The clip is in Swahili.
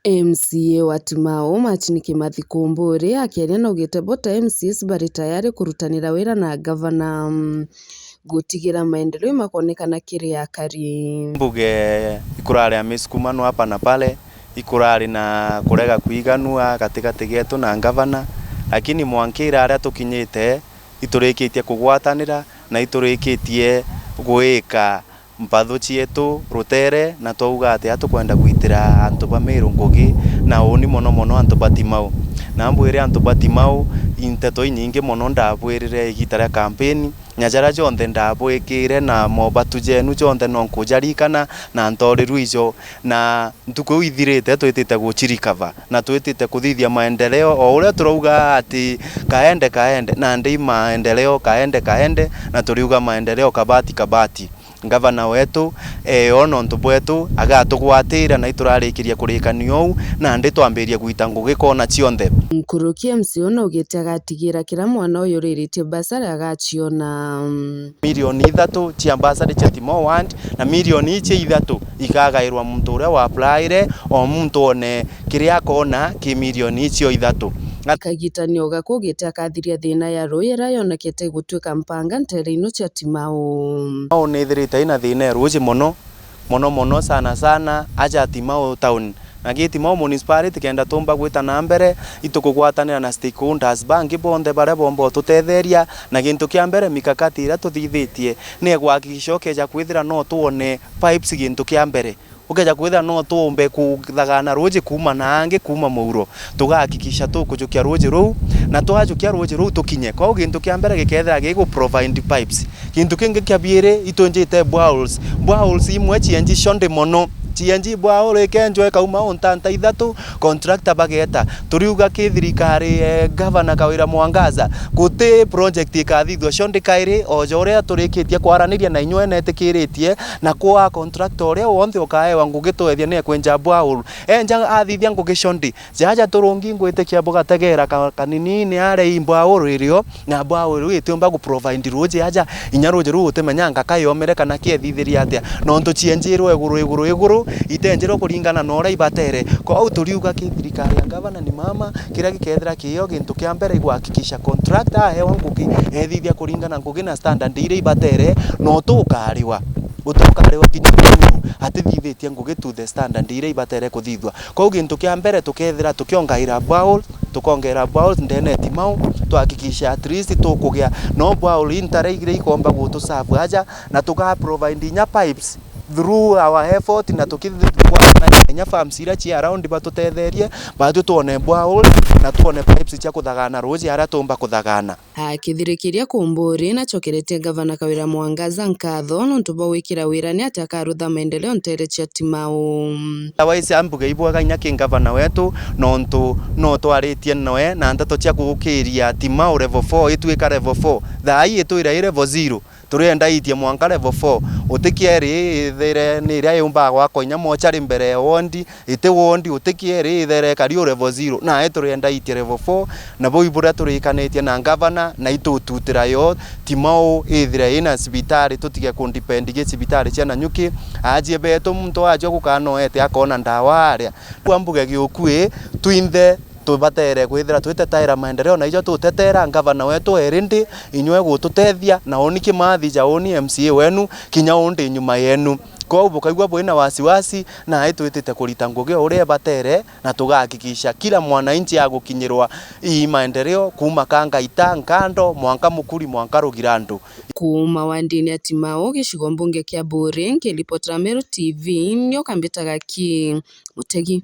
MCA wa Timau Macini Kimathi Kumburi akiaria naugite bota MCAs bari tayari kurutanira wira na gavana gutigira maendeleo makonekana kiria kari. Mbuge ikurari amisukumano hapa na pale, ikurari na kurega kuiganua katikati getu na gavana, lakini mwankira aria tukinyite iturikitie kugwatanira na iturikitie gwika mpatho cietu rutere na twauga ati atukwenda gwitira antu ba Meru ngugi na uni mono antu ba Timau na mbwire antu ba Timau inteto nyingi mono ndabwirire igita ria campaign nyajara jonthe ndabwikire na mobatu jenu jonthe no nkujarikana na ntoriru ijo na ntuko ithirite twitite guchirikava na twitite kuthithia maendeleo o uria turauga ati kaende na ndi maendeleo kaende na turiuga maendeleo kabati gavana wetu ono ntu bwetu agatugwatira na iturarikiria kurikanio u na ndi twambiria gwita ngugi kona cionthe. Nkuruki MCA no ugite agatigira kira mwana uyu riritie basari agaciona milioni 3 cia basari cia Timau Ward na milioni ici 3 ikagairwa muntu uria wa applyire o muntu one kiria kona ki milioni icio 3 akagitanio gakugite akathiria thina ya rui ira yonekete gutuika mpanga ntere-ino cia Timau. Nithirite ina thina ruji mono sana aja Timau town na Timau municipality kenda tumba gwita na mbere itukugwatanira na stakeholders bangi bonthe bare bombo tutetheria na gintu kia mbere mikakati ira tuthithitie ni gwakikisha keja kwithira no tuone pipes gintu kia mbere ukeja kwithira no tumbe kuthagana ruji kuma na angi kuma Muro tugahakikisha tukujukia ruji ruu na twajukia ruji ruu tukinye kwa gintu kia mbere gikethira gigu provide pipes gintu kingi kia biere itunjite boreholes imwe cienji shonde mono cienji boreholes kenjwe kauma ontanta 3 contractor bageta turiuga kithirikari governor Kawira Mwangaza guti project ikathithwa shonde kairi o joria turikitie kwaraniria na inywe netikiritie na kwa contractor uria wonthe ukaewa ngugi twethia ne kwenja borehole enja athithia ngugi shonde jaja turungi ngwite kia boga tegera kanini ni are borehole irio na borehole itumba gu provide roji aja inyaroje ru utemenyanga kayomere kana kiethithiria atia no ntu cienjirwe iguru itenjero kuringana na ora ibatere kwa uturiuga kithirikari ya gavana ni mama kira gikethira kiyo gintu kia mbere igwakikisha contractor hewa ngugi ethithia kuringana ngugi na standard ire ibatere no tukariwa kinyumu atithithitie ngugi to the standard ire ibatere kuthithwa kwa gintu kia mbere tukethira tukiongaira borehole tukongera borehole ndene Timau twakikisha at least tukugia no borehole intare ire ikomba gutu serve aja na tuka provide nya pipes through our effort na tukithikwa na nya farms ira ci around batutetherie batu tuone borehole na tuone pipes cia kuthagana roji ara tumba kuthagana. Akithirikiria Kumburi na chokerete gavana Kawira Mwangaza nkatho nontu bo wikira wira ni atakarutha maendeleo ntere cia Timau. Tawaisi ambuge ibwaga nya gavana wetu nontu no twaritie noe na ntato cia gukiria Timau level 4 itwika level 4 thai itwira level 0 turenda itie mwanka level 4 utikieri ithere ni ria yumba gwako inya mochari mbere wondi ite wondi utikieri ithere kari level 0 na turenda itie level 4 na bo ibura turikanitie na gavana na itututira yo Timau ithire ina cibitari tutige kundepend ge cibitari cia Nanyuki ajie beto muntu ajo gukanoete akona ndawa aria kwambuge giukui twinthe tubatere kwithira twitetaira maendeleo na ijo tutetera gavana wetu erindi inywe gututethia na oni Kimathi jaoni MCA wenu kinya undi nyuma yenu kwa bukaigwa bwina wasiwasi na itwitite kurita ngugi uria batere na tugahakikisha kila mwananchi agukinyirwa ii maendeleo kuma Kangaita Nkando mwanka Mukuri mwanka Rugirandu kuma wandini ya Timau gicigo mbunge kia Buri ngilipotera Meru TV nyo kambitaga ki Mutegi.